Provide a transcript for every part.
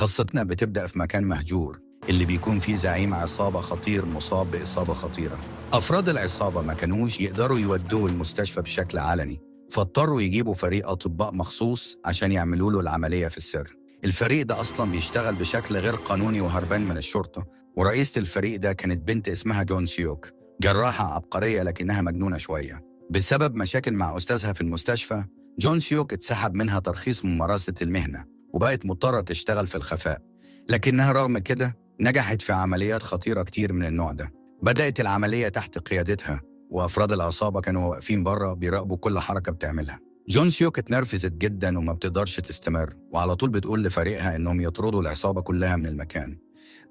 قصتنا بتبدأ في مكان مهجور اللي بيكون فيه زعيم عصابة خطير مصاب بإصابة خطيرة. أفراد العصابة ما كانوش يقدروا يودوه المستشفى بشكل علني، فاضطروا يجيبوا فريق أطباء مخصوص عشان يعملوا له العملية في السر. الفريق ده أصلا بيشتغل بشكل غير قانوني وهربان من الشرطة، ورئيسة الفريق ده كانت بنت اسمها جون سيوك، جراحة عبقرية لكنها مجنونة شوية. بسبب مشاكل مع أستاذها في المستشفى، جون سيوك اتسحب منها ترخيص ممارسة المهنة وبقت مضطرة تشتغل في الخفاء. لكنها رغم كده نجحت في عمليات خطيرة كتير من النوع ده. بدأت العملية تحت قيادتها، وأفراد العصابة كانوا واقفين بره بيراقبوا كل حركة بتعملها. جون سيوك اتنرفزت جدا وما بتقدرش تستمر، وعلى طول بتقول لفريقها إنهم يطردوا العصابة كلها من المكان.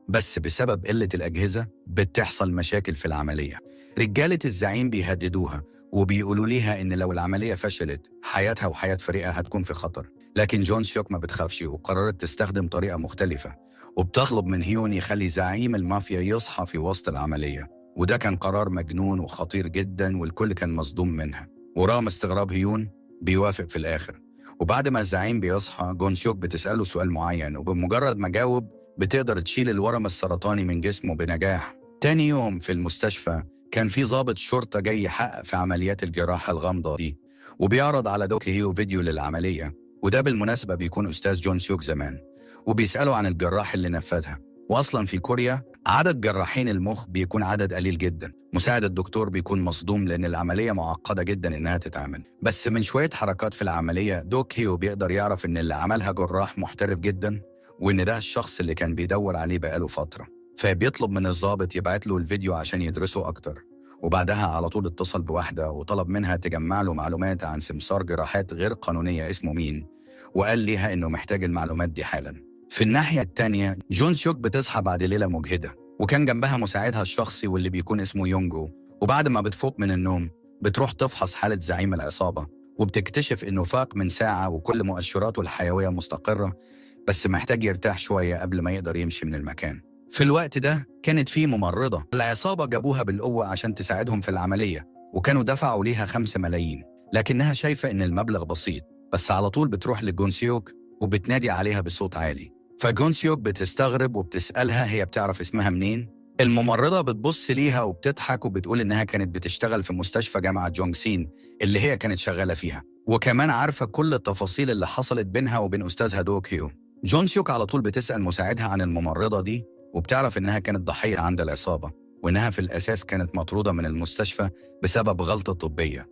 بس بسبب قلة الأجهزة بتحصل مشاكل في العملية. رجالة الزعيم بيهددوها وبيقولوا ليها إن لو العملية فشلت حياتها وحياة فريقها هتكون في خطر. لكن جون سيوك ما بتخافش وقررت تستخدم طريقة مختلفة، وبتطلب من هيون يخلي زعيم المافيا يصحى في وسط العملية. وده كان قرار مجنون وخطير جدا، والكل كان مصدوم منها. ورغم استغراب هيون بيوافق في الآخر. وبعد ما الزعيم بيصحى، جون سيوك بتسأله سؤال معين، وبمجرد ما جاوب بتقدر تشيل الورم السرطاني من جسمه بنجاح. تاني يوم في المستشفى كان في ضابط شرطة جاي يحقق في عمليات الجراحة الغامضة دي، وبيعرض على دوك هيو فيديو للعملية. وده بالمناسبة بيكون أستاذ جون سيوك زمان، وبيسأله عن الجراح اللي نفذها. وأصلا في كوريا عدد جراحين المخ بيكون عدد قليل جدا. مساعد الدكتور بيكون مصدوم لأن العملية معقدة جدا إنها تتعمل. بس من شوية حركات في العملية دوك هيو بيقدر يعرف إن اللي عملها جراح محترف جدا، وإن ده الشخص اللي كان بيدور عليه بقاله فترة. فبيطلب من الضابط يبعت له الفيديو عشان يدرسه أكتر. وبعدها على طول اتصل بواحدة وطلب منها تجمع له معلومات عن سمسار جراحات غير قانونية اسمه مين، وقال ليها إنه محتاج المعلومات دي حالا. في الناحية التانية جون سيوك بتصحى بعد ليلة مجهدة، وكان جنبها مساعدها الشخصي واللي بيكون اسمه يونجو. وبعد ما بتفوق من النوم بتروح تفحص حالة زعيم العصابة، وبتكتشف إنه فاق من ساعة وكل مؤشراته الحيوية مستقرة، بس محتاج يرتاح شوية قبل ما يقدر يمشي من المكان. في الوقت ده كانت في ممرضة العصابة جابوها بالقوة عشان تساعدهم في العملية، وكانوا دفعوا ليها 5 ملايين. لكنها شايفة إن المبلغ بسيط، بس على طول بتروح لجون سيوك وبتنادي عليها بصوت عالي. فجون سيوك بتستغرب وبتسألها هي بتعرف اسمها منين. الممرضة بتبص ليها وبتضحك وبتقول إنها كانت بتشتغل في مستشفى جامعة جونغسين اللي هي كانت شغالة فيها، وكمان عارفة كل التفاصيل اللي حصلت بينها وبين أستاذها دوك هيو. جون سيوك على طول بتسأل مساعدها عن الممرضة دي، وبتعرف إنها كانت ضحية عند العصابة، وإنها في الأساس كانت مطرودة من المستشفى بسبب غلطة طبية.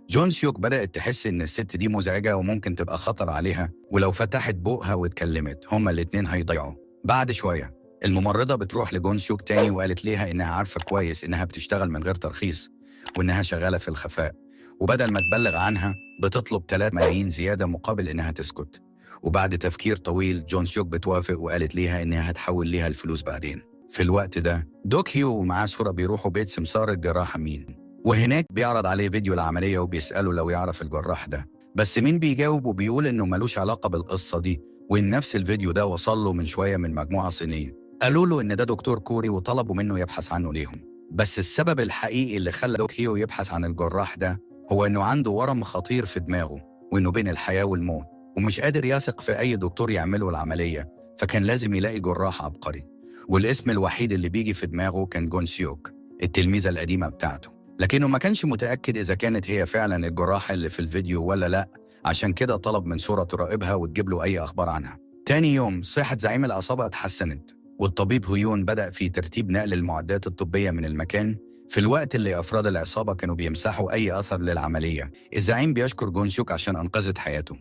جون سيوك بدأت تحس إن الست دي مزعجة وممكن تبقى خطر عليها، ولو فتحت بوقها واتكلمت هما الاتنين هيضيعوا. بعد شوية الممرضة بتروح لجون سيوك تاني وقالت ليها إنها عارفة كويس إنها بتشتغل من غير ترخيص، وإنها شغالة في الخفاء. وبدل ما تبلغ عنها بتطلب 3 ملايين زيادة مقابل إنها تسكت. وبعد تفكير طويل جون سيوك بتوافق وقالت ليها إنها هتحول ليها الفلوس بعدين. في الوقت ده دوك هيو ومعاه صورة بيروحوا بيت سمسار الجراحة مين، وهناك بيعرض عليه فيديو العملية وبيسأله لو يعرف الجراح ده. بس مين بيجاوب وبيقول إنه ملوش علاقة بالقصة دي، وإن نفس الفيديو ده وصل له من شوية من مجموعة صينية قالوا له إن ده دكتور كوري وطلبوا منه يبحث عنه ليهم. بس السبب الحقيقي اللي خلى دوك هيو يبحث عن الجراح ده هو إنه عنده ورم خطير في دماغه، وإنه بين الحياة والموت، ومش قادر يثق في أي دكتور يعمله العملية، فكان لازم يلاقي جراح عبقري. والاسم الوحيد اللي بيجي في دماغه كان جون سيوك، التلميذة القديمة بتاعته. لكنه ما كانش متأكد إذا كانت هي فعلا الجراحة اللي في الفيديو ولا لأ، عشان كده طلب من صورة تراقبها وتجيب له أي أخبار عنها. تاني يوم صحة زعيم العصابة اتحسنت، والطبيب هيون بدأ في ترتيب نقل المعدات الطبية من المكان. في الوقت اللي أفراد العصابة كانوا بيمسحوا أي أثر للعملية، الزعيم بيشكر جون سيوك عشان أنقذت حياته،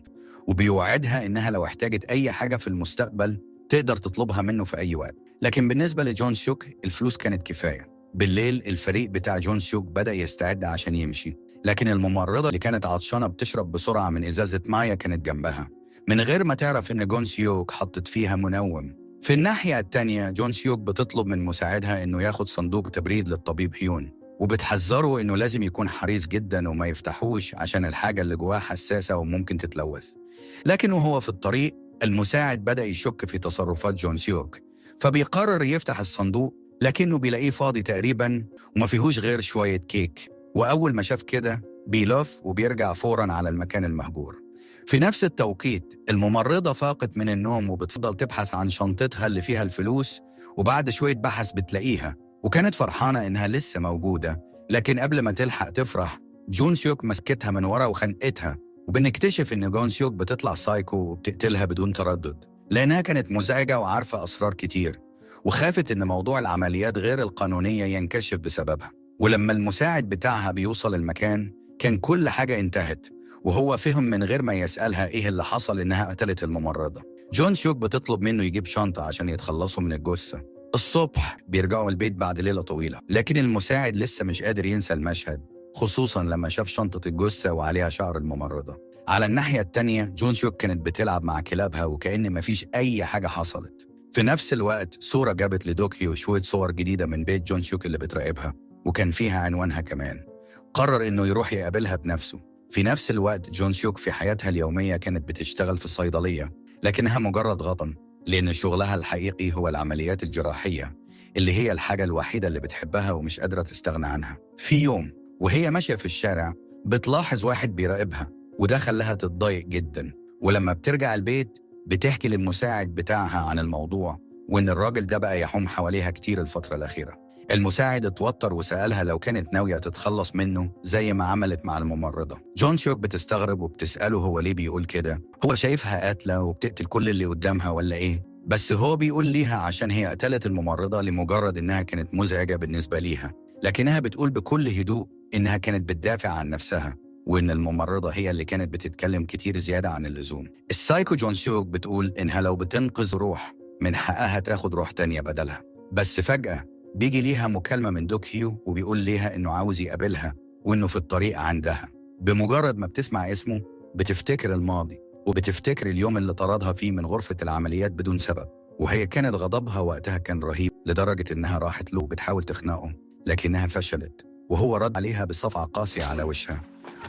وبيوعدها إنها لو احتاجت أي حاجة في المستقبل تقدر تطلبها منه في أي وقت. لكن بالنسبة لجون سيوك الفلوس كانت كفاية. بالليل الفريق بتاع جون سيوك بدأ يستعد عشان يمشي، لكن الممرضة اللي كانت عطشانة بتشرب بسرعة من إزازة مية كانت جنبها من غير ما تعرف إن جون سيوك حطت فيها منوم. في الناحية التانية جون سيوك بتطلب من مساعدها إنه ياخد صندوق تبريد للطبيب هيون، وبتحذره إنه لازم يكون حريص جدا وما يفتحوش عشان الحاجة اللي جواه حساسة وممكن تتلوث. لكن وهو في الطريق المساعد بدأ يشك في تصرفات جون سيوك، فبيقرر يفتح الصندوق، لكنه بيلاقيه فاضي تقريباً وما فيهوش غير شوية كيك. وأول ما شاف كده بيلف وبيرجع فوراً على المكان المهجور. في نفس التوقيت الممرضة فاقت من النوم وبتفضل تبحث عن شنطتها اللي فيها الفلوس، وبعد شوية بحث بتلاقيها وكانت فرحانة إنها لسه موجودة. لكن قبل ما تلحق تفرح جون سيوك مسكتها من ورا وخنقتها، وبنكتشف إن جون سيوك بتطلع سايكو وبتقتلها بدون تردد، لأنها كانت مزعجة وعارفة أسرار كتير، وخافت إن موضوع العمليات غير القانونية ينكشف بسببها. ولما المساعد بتاعها بيوصل المكان كان كل حاجة انتهت، وهو فهم من غير ما يسألها إيه اللي حصل إنها قتلت الممرضة. جون سيوك بتطلب منه يجيب شنطة عشان يتخلصوا من الجثة. الصبح بيرجعوا البيت بعد ليلة طويلة، لكن المساعد لسه مش قادر ينسى المشهد، خصوصاً لما شاف شنطة الجثة وعليها شعر الممرضة. على الناحية التانية جون سيوك كانت بتلعب مع كلابها وكأن مفيش أي حاجة حصلت. في نفس الوقت صورة جابت لدوك هيو شوية صور جديدة من بيت جون سيوك اللي بتراقبها، وكان فيها عنوانها كمان. قرر إنه يروح يقابلها بنفسه. في نفس الوقت جون سيوك في حياتها اليومية كانت بتشتغل في الصيدلية، لكنها مجرد غطا، لأن شغلها الحقيقي هو العمليات الجراحية اللي هي الحاجة الوحيدة اللي بتحبها ومش قادرة تستغنى عنها. في يوم وهي ماشية في الشارع بتلاحظ واحد بيراقبها، وده خلاها تتضايق جدا. ولما بترجع البيت بتحكي للمساعد بتاعها عن الموضوع، وإن الراجل ده بقى يحوم حواليها كتير الفترة الأخيرة. المساعد اتوتر وسألها لو كانت ناوية تتخلص منه زي ما عملت مع الممرضة. جون سيوك بتستغرب وبتسأله هو ليه بيقول كده، هو شايفها قاتلة وبتقتل كل اللي قدامها ولا إيه؟ بس هو بيقول ليها عشان هي قتلت الممرضة لمجرد إنها كانت مزعجة بالنسبة ليها، لكنها بتقول بكل هدوء إنها كانت بتدافع عن نفسها، وإن الممرضة هي اللي كانت بتتكلم كتير زيادة عن اللزوم. السايكو جون سيوك بتقول إنها لو بتنقذ روح من حقها تاخد روح تانية بدلها. بس فجأة بيجي ليها مكالمة من دوك هيو وبيقول ليها إنه عاوز يقابلها وإنه في الطريق عندها. بمجرد ما بتسمع اسمه بتفتكر الماضي، وبتفتكر اليوم اللي طردها فيه من غرفة العمليات بدون سبب، وهي كانت غضبها وقتها كان رهيب لدرجة إنها راحت له بتحاول تخنقه، لكنها فشلت، وهو رد عليها بصفعة قاسية على وشها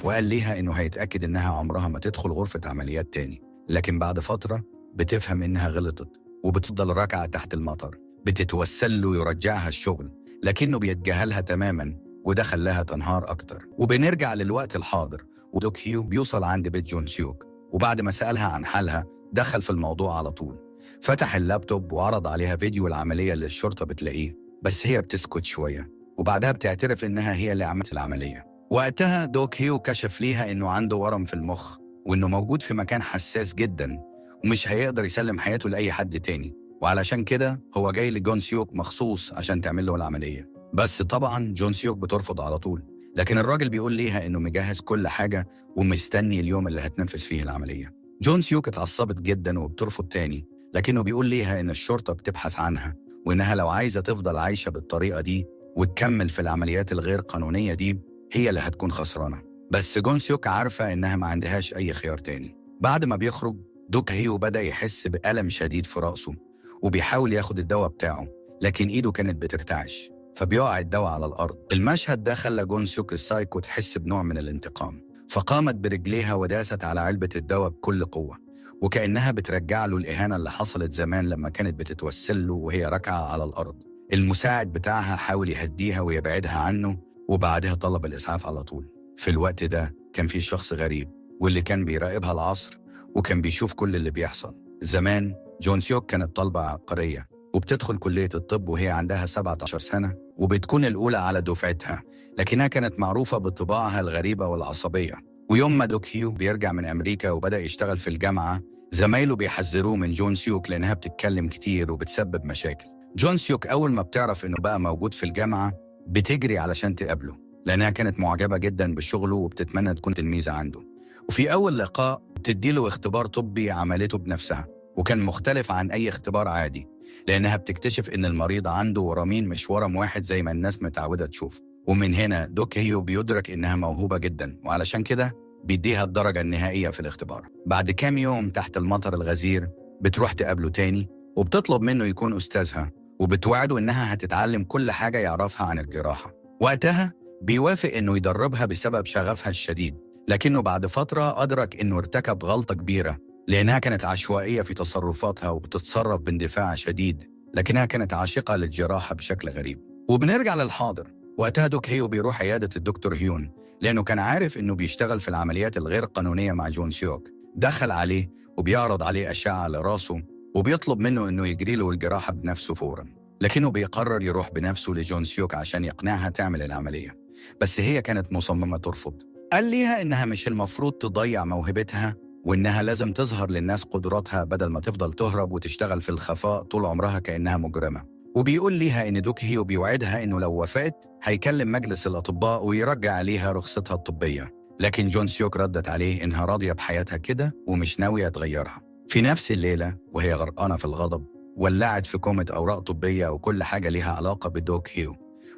وقال ليها إنه هيتأكد إنها عمرها ما تدخل غرفة عمليات تاني. لكن بعد فترة بتفهم إنها غلطت وبتفضل راكعة تحت المطر. بتتوسل له يرجعها الشغل، لكنه بيتجاهلها تماماً، وده خلاها تنهار أكتر. وبنرجع للوقت الحاضر، ودوك هيو بيوصل عند بيت جون سيوك، وبعد ما سألها عن حالها دخل في الموضوع على طول. فتح اللابتوب وعرض عليها فيديو العملية اللي الشرطة بتلاقيه، بس هي بتسكت شوية وبعدها بتعترف إنها هي اللي عملت العملية. وقتها دوك هيو كشف ليها إنه عنده ورم في المخ، وإنه موجود في مكان حساس جداً ومش هيقدر يسلم حياته لأي حد تاني، وعلشان كده هو جاي لجون سيوك مخصوص عشان تعمل له العملية. بس طبعا جون سيوك بترفض على طول، لكن الراجل بيقول ليها إنه مجهز كل حاجة ومستني اليوم اللي هتنفذ فيه العملية. جون سيوك اتعصبت جدا وبترفض تاني، لكنه بيقول ليها إن الشرطة بتبحث عنها، وإنها لو عايزة تفضل عايشة بالطريقة دي وتكمل في العمليات الغير قانونية دي هي اللي هتكون خسرانة. بس جون سيوك عارفة إنها ما عندهاش أي خيار تاني. بعد ما بيخرج دوك هيو بدأ يحس بألم شديد في رأسه، وبيحاول ياخد الدواء بتاعه، لكن إيده كانت بترتعش، فبيقع الدواء على الأرض. المشهد ده خلى جون سيوك السايكو تحس بنوع من الانتقام، فقامت برجليها وداست على علبة الدواء بكل قوة، وكأنها بترجع له الإهانة اللي حصلت زمان لما كانت بتتوسل له وهي راكعة على الأرض. المساعد بتاعها حاول يهديها ويبعدها عنه، وبعدها طلب الإسعاف على طول. في الوقت ده كان في شخص غريب واللي كان بيراقبها العصر وكان بيشوف كل اللي بيحصل. زمان جون سيوك كانت طالبة عبقرية وبتدخل كلية الطب وهي عندها 17 سنة وبتكون الأولى على دفعتها، لكنها كانت معروفة بطباعها الغريبة والعصبية. ويوم ما دوك هيو بيرجع من أمريكا وبدأ يشتغل في الجامعة، زمايله بيحذروه من جون سيوك لأنها بتتكلم كتير وبتسبب مشاكل. جون سيوك أول ما بتعرف إنه بقى موجود في الجامعة بتجري علشان تقابله، لأنها كانت معجبة جدا بشغله وبتتمنى تكون تلميذة عنده. وفي أول لقاء بتديله اختبار طبي عملته بنفسها، وكان مختلف عن أي اختبار عادي، لأنها بتكتشف إن المريض عنده ورمين مش ورم واحد زي ما الناس متعودة تشوف. ومن هنا دوك هيو بيدرك إنها موهوبة جدا، وعلشان كده بيديها الدرجة النهائية في الاختبار. بعد كام يوم تحت المطر الغزير بتروح تقابله تاني وبتطلب منه يكون أستاذها، وبتوعده إنها هتتعلم كل حاجة يعرفها عن الجراحة. وقتها بيوافق إنه يدربها بسبب شغفها الشديد، لكنه بعد فترة أدرك إنه ارتكب غلطة كبيرة، لأنها كانت عشوائية في تصرفاتها وبتتصرف باندفاع شديد، لكنها كانت عاشقة للجراحة بشكل غريب. وبنرجع للحاضر. وقتها دوك هيو بيروح عيادة الدكتور هيون، لأنه كان عارف إنه بيشتغل في العمليات الغير قانونية مع جون سيوك، دخل عليه وبيعرض عليه أشعة على راسه وبيطلب منه إنه يجري له الجراحة بنفسه فوراً، لكنه بيقرر يروح بنفسه لجون سيوك عشان يقنعها تعمل العملية، بس هي كانت مصممة ترفض. قال ليها إنها مش المفروض تضيع موهبتها وإنها لازم تظهر للناس قدراتها بدل ما تفضل تهرب وتشتغل في الخفاء طول عمرها كأنها مجرمة. وبيقول ليها إن دوك هيو بيوعدها إنه لو وافقت هيكلم مجلس الأطباء ويرجع عليها رخصتها الطبية، لكن جون سيوك ردت عليه إنها راضية بحياتها كده ومش ناوية تغيرها. في نفس الليلة وهي غرقانة في الغضب ولعت في كومة أوراق طبية وكل حاجة ليها علاقة بدوك هيو.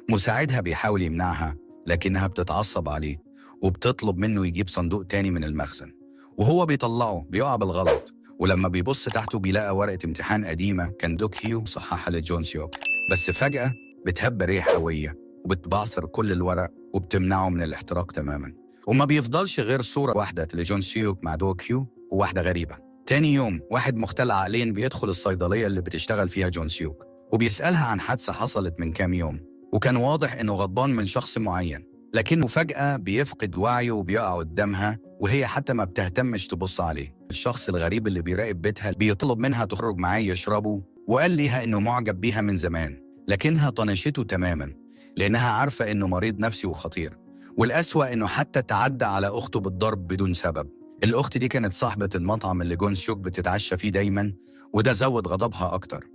مساعدها بيحاول يمنعها لكنها بتتعصب عليه وبتطلب منه يجيب صندوق تاني من المخزن، وهو بيطلعه بيقع بالغلط، ولما بيبص تحته بيلاقي ورقة امتحان قديمة كان دوك هيو صححها لجون سيوك، بس فجأة بتهب ريح قوية وبتبعثر كل الورق وبتمنعه من الاحتراق تماما. وما بيفضلش غير صورة واحدة لجون سيوك مع دوك هيو وواحدة غريبة. تاني يوم واحد مختل عقلين بيدخل الصيدلية اللي بتشتغل فيها جون سيوك وبيسألها عن حادثة حصلت من كام يوم، وكان واضح إنه غضبان من شخص معين، لكنه فجأة بيفقد وعيه وبيقع قدامها وهي حتى ما بتهتمش تبص عليه. الشخص الغريب اللي بيراقب بيتها بيطلب منها تخرج معاه يشربوا، وقال ليها إنه معجب بيها من زمان، لكنها طنشته تماما لأنها عارفة إنه مريض نفسي وخطير، والأسوأ إنه حتى تعدى على أخته بالضرب بدون سبب. الأخت دي كانت صاحبة المطعم اللي جون سيوك بتتعشى فيه دايما، وده زود غضبها أكتر.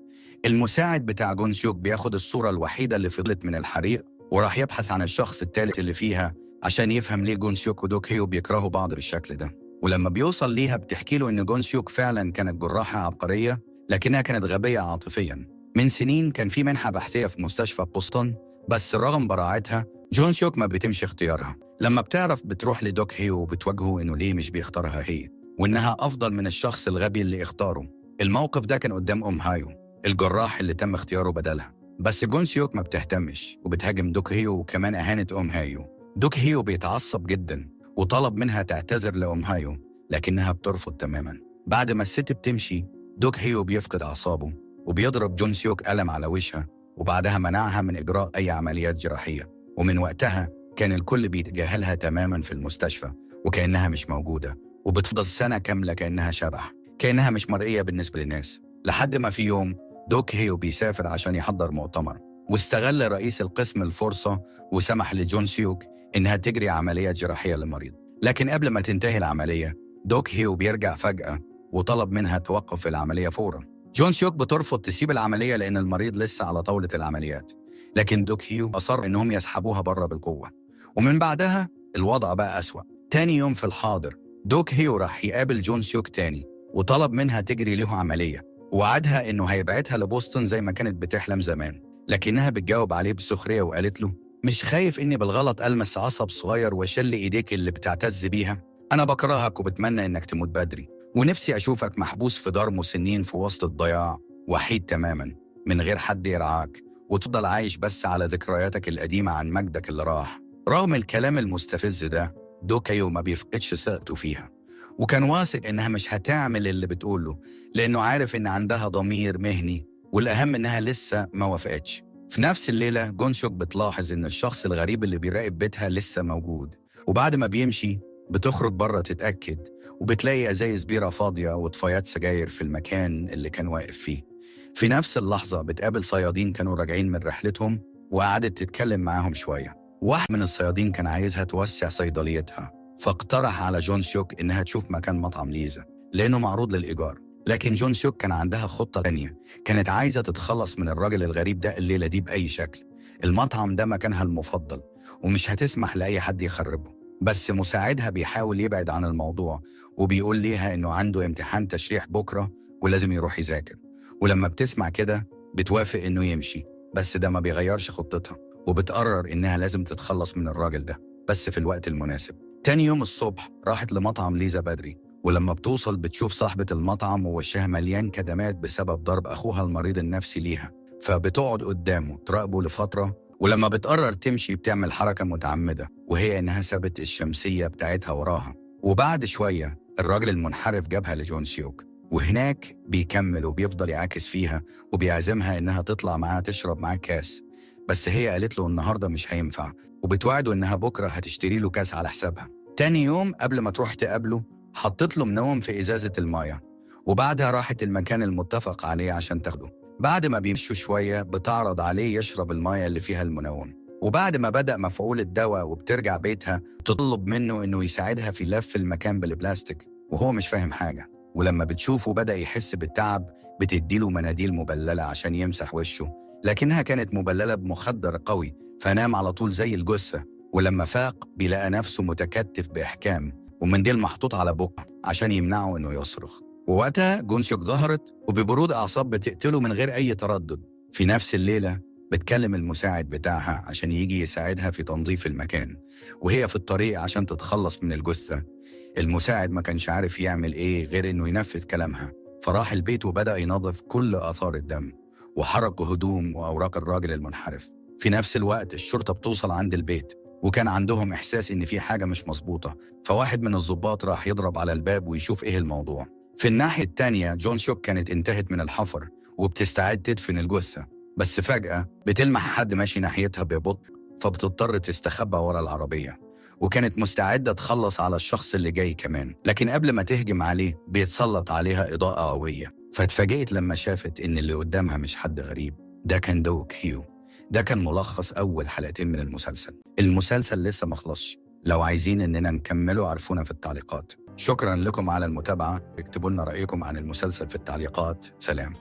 المساعد بتاع جون سيوك بياخد الصورة الوحيدة اللي فضلت من الحريق وراح يبحث عن الشخص الثالث اللي فيها عشان يفهم ليه جون سيوك ودوك هيو بيكرهوا بعض بالشكل ده. ولما بيوصل ليها بتحكي له إن جون سيوك فعلا كانت جراحة عبقرية لكنها كانت غبية عاطفيا. من سنين كان في منحة بحثية في مستشفى بوسطن، بس رغم براعتها جون سيوك ما بيتمش اختيارها. لما بتعرف بتروح لدوك هيو وبتواجهه إنه ليه مش بيختارها هي وإنها أفضل من الشخص الغبي اللي اختاره. الموقف ده كان قدام هايو الجراح اللي تم اختياره بدلها، بس جون سيوك ما بتهتمش وبتهاجم دوك هيو وكمان أهانت هايو. دوك هيو بيتعصب جدا وطلب منها تعتذر هايو لكنها بترفض تماما. بعد ما الست بتمشي دوك هيو بيفقد أعصابه وبيضرب جون سيوك قلم على وشها، وبعدها منعها من إجراء أي عمليات جراحية، ومن وقتها كان الكل بيتجاهلها تماما في المستشفى وكأنها مش موجودة، وبتفضل سنة كاملة كأنها شبح، كأنها مش مرئية بالنسبة للناس، لحد ما في يوم دوك هيو بيسافر عشان يحضر مؤتمر، واستغل رئيس القسم الفرصة وسمح لجون سيوك إنها تجري عملية جراحية للمريض. لكن قبل ما تنتهي العملية دوك هيو بيرجع فجأة وطلب منها توقف العملية فورا. جون سيوك بترفض تسيب العملية لأن المريض لسه على طاولة العمليات، لكن دوك هيو أصر إنهم يسحبوها بره بالقوة، ومن بعدها الوضع بقى أسوأ. تاني يوم في الحاضر دوك هيو راح يقابل جون سيوك تاني وطلب منها تجري له عملية، ووعدها إنه هيبعتها لبوسطن زي ما كانت بتحلم زمان، لكنها بتجاوب عليه بسخرية وقالت له مش خايف إني بالغلط ألمس عصب صغير وأشل إيديك اللي بتعتز بيها؟ أنا بكرهك وبتمنى إنك تموت بدري، ونفسي أشوفك محبوس في دار مسنين في وسط الضياع وحيد تماما من غير حد يرعاك، وتفضل عايش بس على ذكرياتك القديمة عن مجدك اللي راح. رغم الكلام المستفز ده دوك هيو ما بيفقدش ثقته فيها، وكان واثق إنها مش هتعمل اللي بتقوله لأنه عارف إن عندها ضمير مهني، والأهم إنها لسه ما وافقتش. في نفس الليلة جون سيوك بتلاحظ إن الشخص الغريب اللي بيراقب بيتها لسه موجود، وبعد ما بيمشي بتخرج بره تتأكد وبتلاقي أزايز بيرة فاضية وطفايات سجاير في المكان اللي كان واقف فيه. في نفس اللحظة بتقابل صيادين كانوا راجعين من رحلتهم وقعدت تتكلم معاهم شوية. واحد من الصيادين كان عايزها توسع صيدليتها، فاقترح على جون سيوك إنها تشوف مكان مطعم ليزا لأنه معروض للإيجار، لكن جون سيوك كان عندها خطة تانية، كانت عايزة تتخلص من الراجل الغريب ده الليلة دي بأي شكل. المطعم ده مكانها المفضل ومش هتسمح لأي حد يخربه، بس مساعدها بيحاول يبعد عن الموضوع وبيقول ليها إنه عنده امتحان تشريح بكرة ولازم يروح يذاكر، ولما بتسمع كده بتوافق إنه يمشي، بس ده ما بيغيرش خطتها وبتقرر إنها لازم تتخلص من الراجل ده بس في الوقت المناسب. تاني يوم الصبح راحت لمطعم ليزا بدري، ولما بتوصل بتشوف صاحبة المطعم ووشها مليان كدمات بسبب ضرب أخوها المريض النفسي ليها، فبتقعد قدامه تراقبه لفترة، ولما بتقرر تمشي بتعمل حركة متعمدة وهي إنها سابت الشمسية بتاعتها وراها. وبعد شوية الراجل المنحرف جابها لجون سيوك، وهناك بيكمل وبيفضل يعاكس فيها وبيعزمها إنها تطلع معاه تشرب معاه كاس، بس هي قالت له النهاردة مش هينفع، وبتوعده إنها بكرة هتشتري له كاس على حسابها. تاني يوم قبل ما تروح تقابله حطت له منوم في إزازة المايه، وبعدها راحت المكان المتفق عليه عشان تاخده. بعد ما بيمشوا شوية بتعرض عليه يشرب المايه اللي فيها المنوم، وبعد ما بدأ مفعول الدواء وبترجع بيتها تطلب منه إنه يساعدها في لف المكان بالبلاستيك وهو مش فاهم حاجة. ولما بتشوفه بدأ يحس بالتعب بتديله مناديل مبللة عشان يمسح وشه، لكنها كانت مبللة بمخدر قوي، فنام على طول زي الجثة. ولما فاق بيلاقى نفسه متكتف بإحكام ومنديل محطوط على بقه عشان يمنعه إنه يصرخ. ووقتها جون شوك ظهرت وببرود أعصاب بتقتله من غير أي تردد. في نفس الليلة بتكلم المساعد بتاعها عشان يجي يساعدها في تنظيف المكان، وهي في الطريق عشان تتخلص من الجثة. المساعد ما كانش عارف يعمل إيه غير إنه ينفذ كلامها، فراح البيت وبدأ ينظف كل آثار الدم وحرق هدوم وأوراق الراجل المنحرف. في نفس الوقت الشرطة بتوصل عند البيت، وكان عندهم إحساس إن في حاجة مش مظبوطة، فواحد من الضباط راح يضرب على الباب ويشوف إيه الموضوع. في الناحية التانية جون شوك كانت انتهت من الحفر وبتستعد تدفن الجثة، بس فجأة بتلمح حد ماشي ناحيتها ببطء، فبتضطر تستخبى ورا العربية، وكانت مستعدة تخلص على الشخص اللي جاي كمان. لكن قبل ما تهجم عليه بيتسلط عليها إضاءة قوية، فاتفاجئت لما شافت إن اللي قدامها مش حد غريب، ده كان دوك هيو. ده كان ملخص أول حلقتين من المسلسل. المسلسل لسه مخلصش، لو عايزين إننا نكمله عرفونا في التعليقات. شكرا لكم على المتابعة، اكتبوا لنا رأيكم عن المسلسل في التعليقات. سلام.